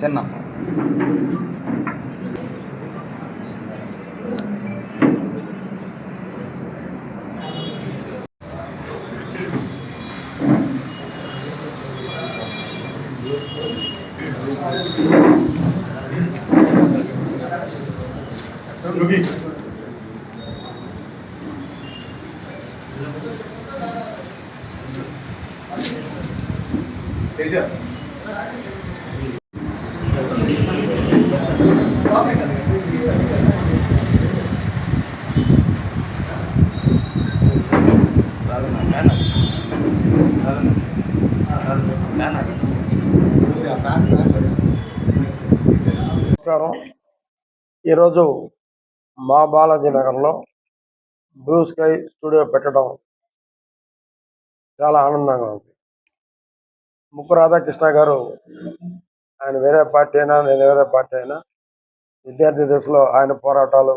చిన్న నమస్కారం. ఈరోజు మా బాలాజీ నగర్లో బ్లూ స్కై స్టూడియో పెట్టడం చాలా ఆనందంగా ఉంది. ముక్కు రాధాకృష్ణ గారు, ఆయన వేరే పార్టీ అయినా నేను వేరే పార్టీ అయినా, విద్యార్థి దశలో ఆయన పోరాటాలు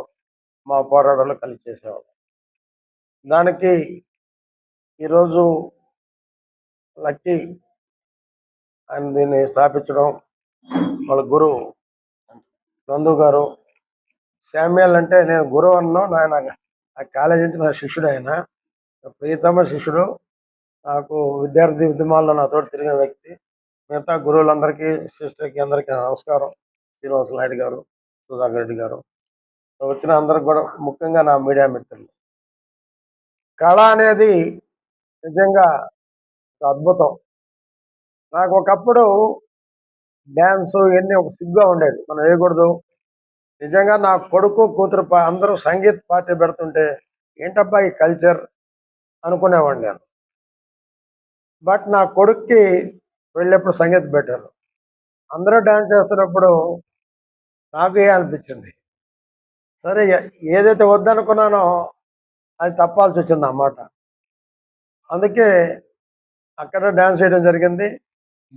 మా పోరాటాలు కలిసి చేసేవాళ్ళు. దానికి ఈరోజు లక్కీ ఆయన దీన్ని స్థాపించడం, వాళ్ళ గురువు నందు గారు, శామ్యుల్ అంటే నేను గురువు అన్నాను, ఆయన ఆ కాలేజీ నుంచి నా శిష్యుడు, ఆయన ప్రియతమ శిష్యుడు. నాకు విద్యార్థి ఉద్యమాల్లో నాతో తిరిగిన వ్యక్తి. మిగతా గురువులందరికీ, సిస్టర్కి అందరికీ నమస్కారం. శ్రీనివాస నాయుడు గారు, సుధాకర్ రెడ్డి గారు, వచ్చిన అందరికి కూడా, ముఖ్యంగా నా మీడియా మిత్రులు. కళ అనేది నిజంగా ఒక అద్భుతం. నాకు ఒకప్పుడు డ్యాన్స్ ఇవన్నీ ఒక సిగ్గుగా ఉండేది, మనం వేయకూడదు. నిజంగా నా కొడుకు కూతురు అందరూ సంగీత్ పార్టీ పెడుతుంటే ఏంటబ్బా ఈ కల్చర్ అనుకునేవాడిని నేను. బట్ నా కొడుక్కి వెళ్ళినప్పుడు సంగీతం పెట్టారు, అందరూ డ్యాన్స్ చేస్తున్నప్పుడు నాకు అనిపించింది, సరే ఏదైతే వద్దనుకున్నానో అది తప్పాల్సి వచ్చింది అన్నమాట. అందుకే అక్కడ డ్యాన్స్ చేయడం జరిగింది.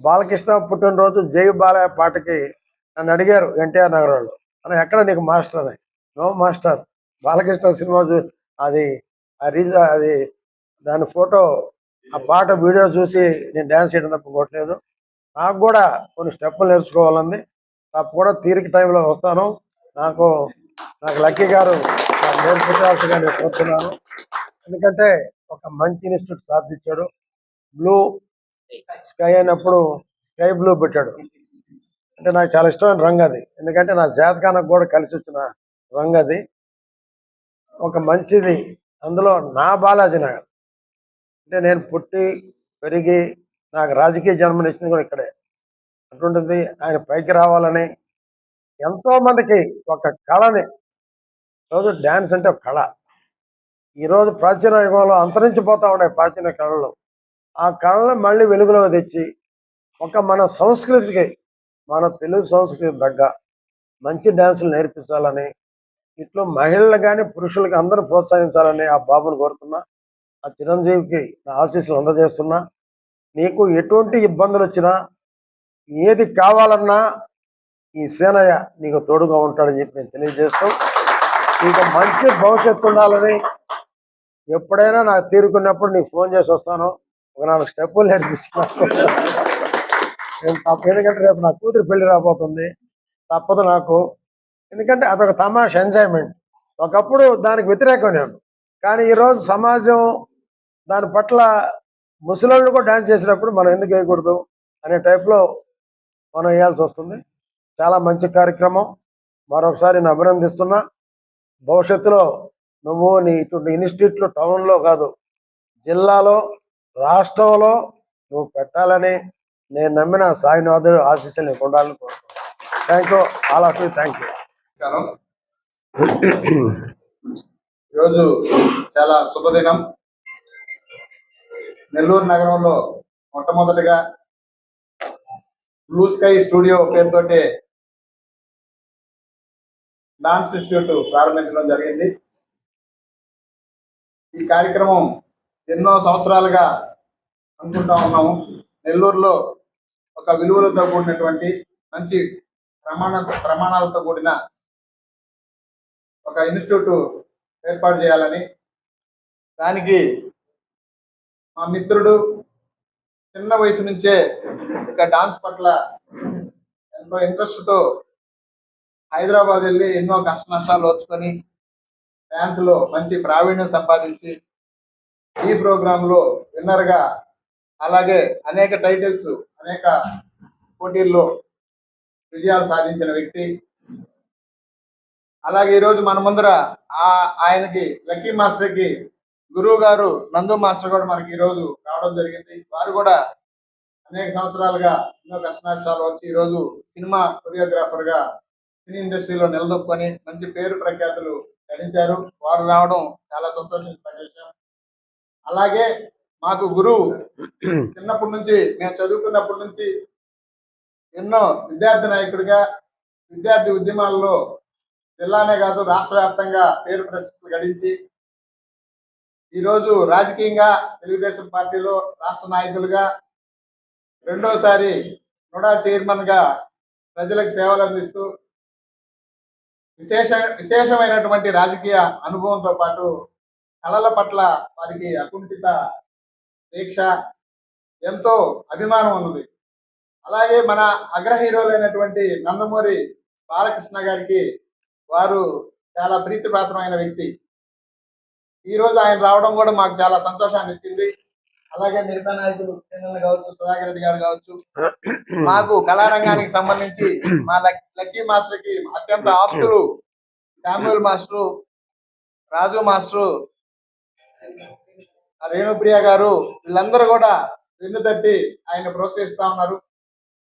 బాలకృష్ణ పుట్టినరోజు జై బాలయ్య పాటకి నన్ను అడిగారు ఎన్టీఆర్ నగర్ వాళ్ళు, అని ఎక్కడ నీకు మాస్టర్ అని. నో మాస్టర్, బాలకృష్ణ సినిమా అది అది దాని ఫోటో, ఆ పాట వీడియో చూసి నేను డ్యాన్స్ చేయడం తప్ప కొట్టలేదు. నాకు కూడా కొన్ని స్టెప్పులు నేర్చుకోవాలంది, తప్పకుండా తీరిక టైంలో వస్తాను. నాకు లక్కీ గారు నాకు నేర్పించాల్సిగా నేను కోరుతున్నాను. ఎందుకంటే ఒక మంచి ఇన్స్టిట్యూట్ స్థాపించాడు. బ్లూ స్కై అయినప్పుడు స్కై బ్లూ పెట్టాడు, అంటే నాకు చాలా ఇష్టమైన రంగు అది. ఎందుకంటే నా జాతకానికి కూడా కలిసి వచ్చిన రంగు అది. ఒక మంచిది, అందులో నా బాలాజీ నగర్ అంటే నేను పుట్టి పెరిగి నాకు రాజకీయ జన్మనిచ్చింది కూడా ఇక్కడే. అటువంటిది ఆయన పైకి రావాలని ఎంతో మందికి ఒక కళని, రోజు డ్యాన్స్ అంటే ఒక కళ. ఈరోజు ప్రాచీన యుగంలో అంతరించిపోతా ఉన్నాయి ప్రాచీన కళలు. ఆ కళను మళ్ళీ వెలుగులోకి తెచ్చి ఒక మన సంస్కృతికి, మన తెలుగు సంస్కృతి తగ్గ మంచి డ్యాన్సులు నేర్పించాలని, ఇట్లో మహిళలు కానీ పురుషులకి అందరూ ప్రోత్సహించాలని ఆ బాబుని కోరుతున్నా. ఆ చిరంజీవికి నా ఆశీస్సులు అందజేస్తున్నా. నీకు ఎటువంటి ఇబ్బందులు వచ్చినా, ఏది కావాలన్నా ఈ సేనయ్య నీకు తోడుగా ఉంటాడని చెప్పి నేను తెలియజేస్తూ, నీకు మంచి భవిష్యత్తు ఉండాలని, ఎప్పుడైనా నాకు తీరుకున్నప్పుడు నీకు ఫోన్ చేసి వస్తాను, ఒక 4 స్టెప్పులు నేర్పిస్తాను. ఎందుకంటే రేపు నా కూతురు పెళ్లి రాబోతుంది, తప్పదు నాకు. ఎందుకంటే అదొక తమాషా, ఎంజాయ్మెంట్. ఒకప్పుడు దానికి వ్యతిరేకం నేను, కానీ ఈరోజు సమాజం దాని పట్ల, ముసలోళ్ళు కూడా డ్యాన్స్ చేసినప్పుడు మనం ఎందుకు వేయకూడదు అనే టైప్లో మనం వేయాల్సి వస్తుంది. చాలా మంచి కార్యక్రమం, మరొకసారి నేను అభినందిస్తున్నా. భవిష్యత్తులో నువ్వు నీ ఇటువంటి ఇన్స్టిట్యూట్లు టౌన్లో కాదు, జిల్లాలో, రాష్ట్రంలో నువ్వు పెట్టాలని నేను నమ్మిన సాయినాథుడు ఆశీస్సులు నీకు ఉండాలని కోరుకుంటున్నాను. Thank you, all of you, thank you. ఈరోజు చాలా శుభదినం. నెల్లూరు నగరంలో మొట్టమొదటిగా బ్లూ స్కై స్టూడియో పేరుతోటి డాన్స్ ఇన్స్టిట్యూట్ ప్రారంభించడం జరిగింది. ఈ కార్యక్రమం ఎన్నో సంవత్సరాలుగా అనుకుంటా ఉన్నాము. నెల్లూరులో ఒక విలువలతో కూడినటువంటి మంచి ప్రమాణాలతో కూడిన ఒక ఇన్స్టిట్యూట్ ఏర్పాటు చేయాలని, దానికి మా మిత్రుడు చిన్న వయసు నుంచే ఇక డాన్స్ పట్ల ఎంతో ఇంట్రెస్ట్తో హైదరాబాద్ వెళ్ళి ఎన్నో కష్ట నష్టాలు ఓర్చుకొని డాన్స్ లో మంచి ప్రావీణ్యం సంపాదించి ఈ ప్రోగ్రామ్ లో విన్నర్ గా, అలాగే అనేక టైటిల్స్, అనేక పోటీల్లో విజయాలు సాధించిన వ్యక్తి. అలాగే ఈరోజు మన ముందర ఆయనకి లక్కీ మాస్టర్ కి గురువు గారు నందు మాస్టర్ కూడా మనకి ఈరోజు రావడం జరిగింది. వారు కూడా అనేక సంవత్సరాలుగా ఎన్నో కష్ట నష్టాలు వచ్చి ఈరోజు సినిమా కొరియోగ్రాఫర్ గా సినీ ఇండస్ట్రీలో నిలదొక్కుని మంచి పేరు ప్రఖ్యాతులు గడించారు. వారు రావడం చాలా సంతోషించిన విషయం. అలాగే మాకు గురువు చిన్నప్పటి నుంచి, మేము చదువుకున్నప్పటి నుంచి ఎన్నో విద్యార్థి నాయకుడిగా విద్యార్థి ఉద్యమాల్లో జిల్లానే కాదు రాష్ట్ర వ్యాప్తంగా పేరు ప్రసిద్ధులు గడించి ఈరోజు రాజకీయంగా తెలుగుదేశం పార్టీలో రాష్ట్ర నాయకులుగా, రెండోసారి నుడా చైర్మన్ గా ప్రజలకు సేవలు అందిస్తూ విశేషమైనటువంటి రాజకీయ అనుభవంతో పాటు కళల పట్ల వారికి అకుంఠిత దీక్ష, ఎంతో అభిమానం ఉన్నది. అలాగే మన అగ్ర హీరోలైనటువంటి నందమూరి బాలకృష్ణ గారికి వారు చాలా ప్రీతిపాత్రమైన వ్యక్తి. ఈ రోజు ఆయన రావడం కూడా మాకు చాలా సంతోషాన్ని ఇచ్చింది. అలాగే మిగతా నాయకులు కావచ్చు, సుధాకర్ రెడ్డి గారు కావచ్చు, మాకు కళారంగానికి సంబంధించి మా లక్కీ మాస్టర్ కి అత్యంత ఆప్తులు శామ్యూల్ మాస్టరు, రాజు మాస్టరు, రేణుప్రియ గారు, వీళ్ళందరూ కూడా వెన్ను తట్టి ఆయన ప్రోత్సహిస్తా ఉన్నారు.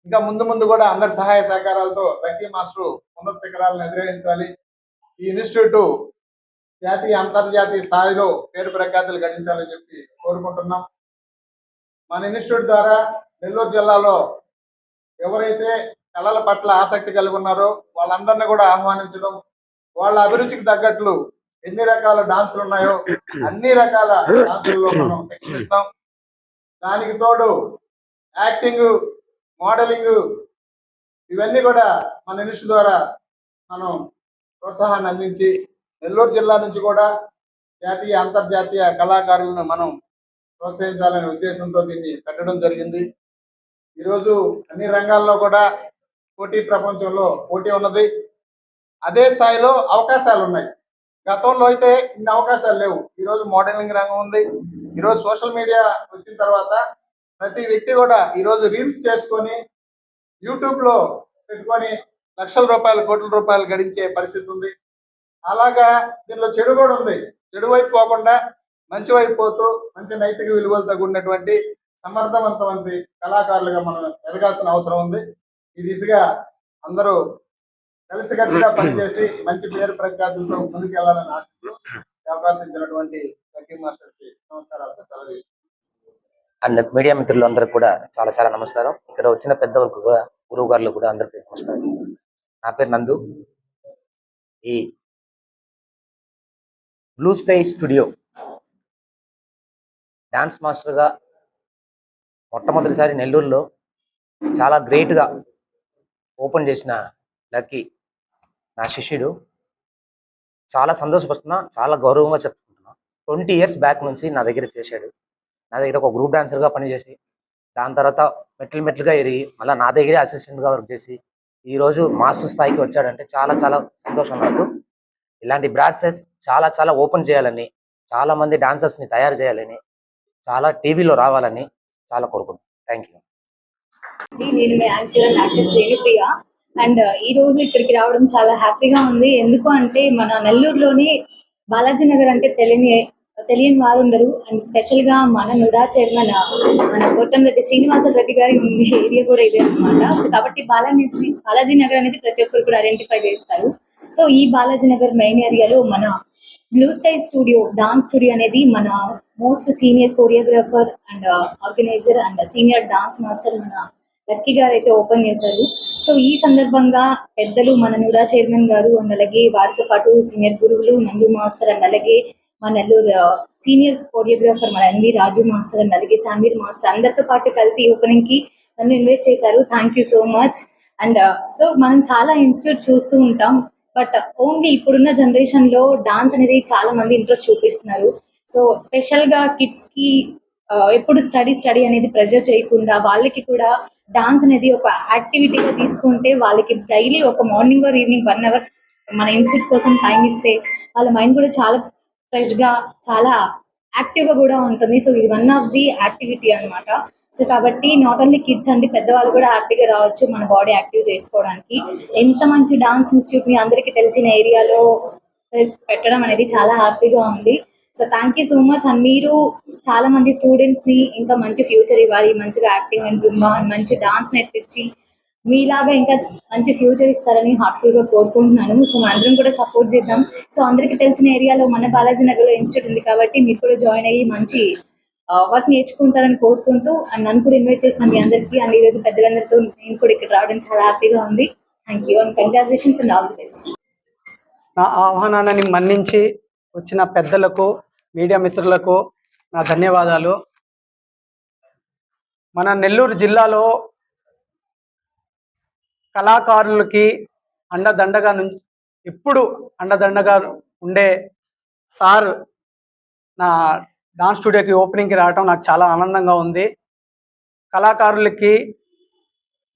ఇంకా ముందు ముందు కూడా అందరి సహాయ సహకారాలతో లక్కీ మాస్టర్ ఉన్నత శిఖరాలను ఎదురవేయించాలి. ఈ ఇన్స్టిట్యూట్ జాతీయ అంతర్జాతీయ స్థాయిలో పేరు ప్రఖ్యాతులు గడించాలని చెప్పి కోరుకుంటున్నాం. మన ఇన్స్టిట్యూట్ ద్వారా నెల్లూరు జిల్లాలో ఎవరైతే కళల పట్ల ఆసక్తి కలిగి ఉన్నారో వాళ్ళందరినీ కూడా ఆహ్వానించడం, వాళ్ళ అభిరుచికి తగ్గట్లు ఎన్ని రకాల డాన్సులు ఉన్నాయో అన్ని రకాల డాన్సుల్లో మనం శిక్షణ ఇస్తాం. దానికి తోడు యాక్టింగ్, మోడలింగ్, ఇవన్నీ కూడా మన ఇన్స్టిట్యూట్ ద్వారా మనం ప్రోత్సాహాన్ని అందించి నెల్లూరు జిల్లా నుంచి కూడా జాతీయ అంతర్జాతీయ కళాకారులను మనం ప్రోత్సహించాలనే ఉద్దేశంతో దీన్ని పెట్టడం జరిగింది. ఈరోజు అన్ని రంగాల్లో కూడా పోటీ ప్రపంచంలో పోటీ ఉన్నది. అదే స్థాయిలో అవకాశాలు ఉన్నాయి. గతంలో అయితే ఇన్ని అవకాశాలు లేవు. ఈరోజు మోడలింగ్ రంగం ఉంది. ఈరోజు సోషల్ మీడియా వచ్చిన తర్వాత ప్రతి వ్యక్తి కూడా ఈరోజు రీల్స్ చేసుకొని యూట్యూబ్ లో పెట్టుకొని లక్షల రూపాయలు, కోట్ల రూపాయలు గడించే పరిస్థితి ఉంది. అలాగా దీనిలో చెడు కూడా ఉంది. చెడు వైపు పోకుండా మంచి వైపు పోతూ మంచి నైతిక విలువలతో కూడినటువంటి సమర్థవంతమైన కళాకారులుగా మనం ఎదగాల్సిన అవసరం ఉంది. ఈ దిశగా అందరూ కలిసికట్టుగా పనిచేసి మంచి పేరు ప్రఖ్యాతులతో ముందుకెళ్లాలని ఆశిస్తూ అవకాశం ఇచ్చినటువంటి లక్కీ మాస్టర్ కి నమస్కారాలతో సెలవు. అండ్ మీడియా మిత్రులు అందరికి కూడా చాలా చాలా నమస్కారం. ఇక్కడ వచ్చిన పెద్దవాళ్ళకు కూడా, గురువు గారులు కూడా అందరికీ నమస్కారం. నా పేరు నందు. ఈ బ్లూ స్కై స్టూడియో డాన్స్ మాస్టర్గా మొట్టమొదటిసారి నెల్లూరులో చాలా గ్రేట్గా ఓపెన్ చేసిన లక్కీ నా శిష్యుడు. చాలా సంతోషపడుతున్నా, చాలా గౌరవంగా చెప్పుకుంటున్నా. 20 years బ్యాక్ నుంచి నా దగ్గర చేశాడు. నా దగ్గర ఒక గ్రూప్ డాన్సర్గా పనిచేసి, దాని తర్వాత మెట్లుగా ఎరిగి మళ్ళీ నా దగ్గరే అసిస్టెంట్గా వర్క్ చేసి ఈరోజు మాస్టర్ స్థాయికి వచ్చాడంటే చాలా చాలా సంతోషం నాకు. ఇలాంటి బ్రాంచెస్ చాలా చాలా ఓపెన్ చేయాలని, చాలా మంది డాన్సర్స్ని తయారు చేయాలని, చాలా టీవీలో రావాలని చాలా కోరుకుంటున్నాను. Thank you. నేను మీ anchor and actress Renupriya. And ఈ రోజు ఇక్కడికి రావడం చాలా హ్యాపీగా ఉంది. ఎందుకు అంటే మన నెల్లూరులోని బాలాజీ నగర్ అంటే తెలియని వారు ఉండరు. అండ్ స్పెషల్ గా మన నుడా చైర్మన్ మన కోటంరెడ్డి శ్రీనివాసరెడ్డి గారి ఉంది ఏరియా కూడా ఇదే అనమాట. సో కాబట్టి బాలాజీ నగర్ అనేది ప్రతి ఒక్కరు కూడా ఐడెంటిఫై చేస్తారు. సో ఈ బాలాజీ నగర్ మెయిన్ ఏరియాలో మన blue sky studio, dance studio అనేది మన most senior choreographer and organiser and senior dance master మన లక్కీ గారు అయితే ఓపెన్ చేశారు. సో ఈ సందర్భంగా పెద్దలు మన నుడా చైర్మన్ గారు అండ్ అలాగే వారితో పాటు సీనియర్ గురువులు నందు మాస్టర్ అండ్ అలాగే మన నెల్లూరు సీనియర్ కోరియోగ్రాఫర్ మన ఎన్వి రాజు మాస్టర్ అండ్ అలాగే సమీర్ మాస్టర్ అందరితో పాటు కలిసి ఓపెనింగ్ కి నన్ను ఇన్వైట్ చేశారు. Thank you so much. And so మనం చాలా ఇన్స్టిట్యూట్ చూస్తూ ఉంటాం, బట్ ఓన్లీ ఇప్పుడున్న జనరేషన్ లో డాన్స్ అనేది చాలా మంది ఇంట్రెస్ట్ చూపిస్తున్నారు. సో స్పెషల్ గా కిడ్స్ కి ఎప్పుడు స్టడీ అనేది ప్రెజర్ చేయకుండా వాళ్ళకి కూడా డాన్స్ అనేది ఒక యాక్టివిటీగా తీసుకుంటే వాళ్ళకి డైలీ ఒక మార్నింగ్ ఆర్ ఈవినింగ్ 1 అవర్ మన ఇన్స్టిట్యూట్ కోసం టైం ఇస్తే వాళ్ళ మైండ్ కూడా చాలా ఫ్రెష్ గా చాలా యాక్టివ్ గా కూడా ఉంటుంది. సో ఇది వన్ ఆఫ్ ది యాక్టివిటీ అన్నమాట. సో కాబట్టి నాట్ ఓన్లీ కిడ్స్ అండి, పెద్దవాళ్ళు కూడా హ్యాపీగా రావచ్చు మన బాడీ యాక్టివ్ చేసుకోవడానికి. ఎంత మంచి డాన్స్ ఇన్స్టిట్యూట్ ని అందరికీ తెలిసిన ఏరియాలో పెట్టడం అనేది చాలా హ్యాపీగా ఉంది. So thank you so much. And మీరు చాలా మంది స్టూడెంట్స్ ని ఇంకా మంచి ఫ్యూచర్ ఇవ్వాలి, మంచిగా యాక్టింగ్ అండ్ జుంబా మంచి డాన్స్ నేర్పించి మీలాగా ఇంకా మంచి ఫ్యూచర్ ఇస్తారని హార్ట్ఫుల్ గా కోరుకుంటున్నాను. సో అందరం కూడా సపోర్ట్ చేద్దాం. సో అందరికీ తెలిసిన ఏరియాలో మన బాలాజీ నగర్ లో ఇన్స్టిట్యూట్ ఉంది కాబట్టి మీరు కూడా జాయిన్ అయ్యి మంచి వర్క్ నేర్చుకుంటారని కోరుకుంటూ అండ్ నన్ను కూడా ఇన్వైట్ చేసిన మీ అందరికీ అండ్ ఈ రోజు పెద్దలందరితో నేను కూడా ఇక్కడ రావడం చాలా హ్యాపీగా ఉంది. Thank you and congratulations and all the best. నా ఆహ్వానాన్ని మన్నించి వచ్చిన పెద్దలకు, మీడియా మిత్రులకు నా ధన్యవాదాలు. మన నెల్లూరు జిల్లాలో కళాకారులకి అండదండగా ఎప్పుడు అండదండగా ఉండే సార్ నా డాన్స్ స్టూడియోకి ఓపెనింగ్కి రావడం నాకు చాలా ఆనందంగా ఉంది. కళాకారులకి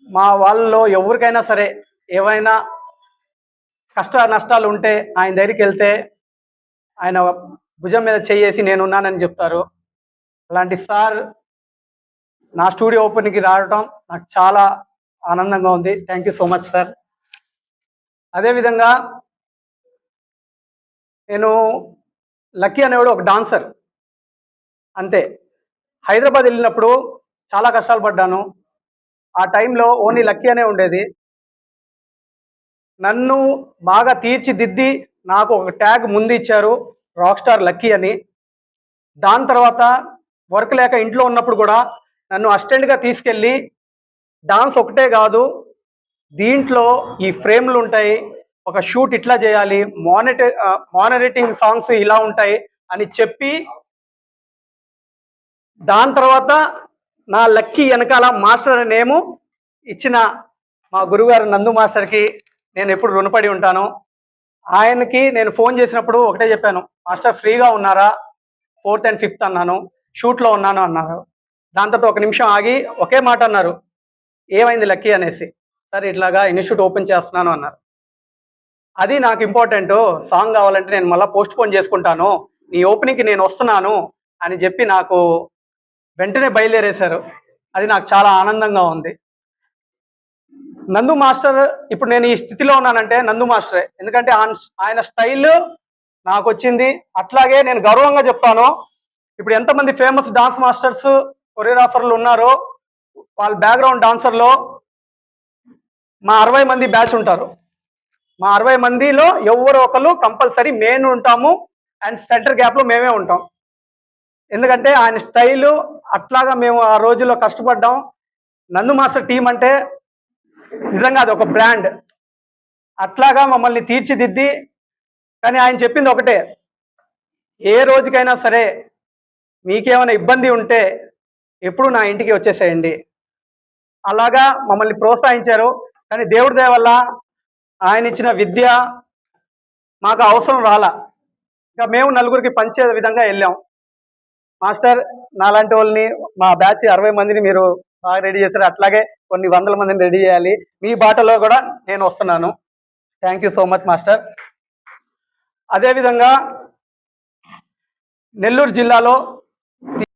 మా వాళ్ళలో ఎవరికైనా సరే ఏవైనా కష్ట నష్టాలు ఉంటే ఆయన దగ్గరికి వెళ్తే ఆయన భుజం మీద చేయేసి నేనున్నానని చెప్తారు. అలాంటి సార్ నా స్టూడియో ఓపెనింగ్కి రావడం నాకు చాలా ఆనందంగా ఉంది. Thank you so much sir. అదేవిధంగా నేను లక్కీ అనేవాడు ఒక డాన్సర్ అంతే. హైదరాబాద్ వెళ్ళినప్పుడు చాలా కష్టాలు పడ్డాను. ఆ టైంలో ఓన్లీ లక్కీ అనే ఉండేది. నన్ను బాగా తీర్చిదిద్ది నాకు ఒక ట్యాగ్ ముందు ఇచ్చారు, రాక్ స్టార్ లక్కీ అని. దాని తర్వాత వర్క్ లేక ఇంట్లో ఉన్నప్పుడు కూడా నన్ను అసిస్టెంట్గా తీసుకెళ్ళి డాన్స్ ఒకటే కాదు, దీంట్లో ఈ ఫ్రేమ్లు ఉంటాయి, ఒక షూట్ ఇట్లా చేయాలి, మానిటరింగ్ సాంగ్స్ ఇలా ఉంటాయి అని చెప్పి దాని తర్వాత నా లక్కీ వెనకాల మాస్టర్ అనే నేము ఇచ్చిన మా గురుగారు నందు మాస్టర్కి నేను ఎప్పుడు రుణపడి ఉంటాను. ఆయనకి నేను ఫోన్ చేసినప్పుడు ఒకటే చెప్పాను, మాస్టర్ ఫ్రీగా ఉన్నారా, 4th and 5th అన్నాను, షూట్లో ఉన్నాను అన్నారు. దాని తర్వాత ఒక నిమిషం ఆగి ఒకే మాట అన్నారు, ఏమైంది లక్కీ అనేసి. సరే ఇట్లాగా ఇన్స్టిట్యూట్ ఓపెన్ చేస్తున్నాను అన్నారు. అది నాకు ఇంపార్టెంట్, సాంగ్ కావాలంటే నేను మళ్ళీ పోస్ట్ పోన్ చేసుకుంటాను, నీ ఓపెనింగ్కి నేను వస్తున్నాను అని చెప్పి నాకు వెంటనే బయలుదేరేశారు. అది నాకు చాలా ఆనందంగా ఉంది. నందు మాస్టర్ ఇప్పుడు నేను ఈ స్థితిలో ఉన్నానంటే నందు మాస్టరే, ఎందుకంటే ఆయన స్టైల్ నాకు వచ్చింది. అట్లాగే నేను గర్వంగా చెప్తాను, ఇప్పుడు ఎంతమంది ఫేమస్ డాన్స్ మాస్టర్స్ కొరియోగ్రాఫర్లు ఉన్నారో వాళ్ళ బ్యాక్గ్రౌండ్ డాన్సర్లో మా 60 మంది బ్యాచ్ ఉంటారు. మా 60 మందిలో ఎవరో ఒకరు కంపల్సరీ మెయిన్ ఉంటాము అండ్ సెంటర్ గ్యాప్లో మేమే ఉంటాం. ఎందుకంటే ఆయన స్టైలు అట్లాగా మేము ఆ రోజుల్లో కష్టపడ్డాం. నందు మాస్టర్ టీం అంటే నిజంగా అది ఒక బ్రాండ్. అట్లాగా మమ్మల్ని తీర్చిదిద్ది, కానీ ఆయన చెప్పింది ఒకటే, ఏ రోజుకైనా సరే మీకేమైనా ఇబ్బంది ఉంటే ఎప్పుడు నా ఇంటికి వచ్చేసేయండి. అలాగా మమ్మల్ని ప్రోత్సహించారు. కానీ దేవుడి దయ వల్ల ఆయన ఇచ్చిన విద్య మాకు అవసరం రాలా, ఇంకా మేము నలుగురికి పంచే విధంగా వెళ్ళాం. మాస్టర్ నాలాంటి వాళ్ళని మా బ్యాచ్ 60 మందిని మీరు బాగా రెడీ చేశారు, అట్లాగే కొన్ని 100 మందిని రెడీ చేయాలి, మీ బాటలో కూడా నేను వస్తున్నాను. Thank you so much master. అదేవిధంగా నెల్లూరు జిల్లాలో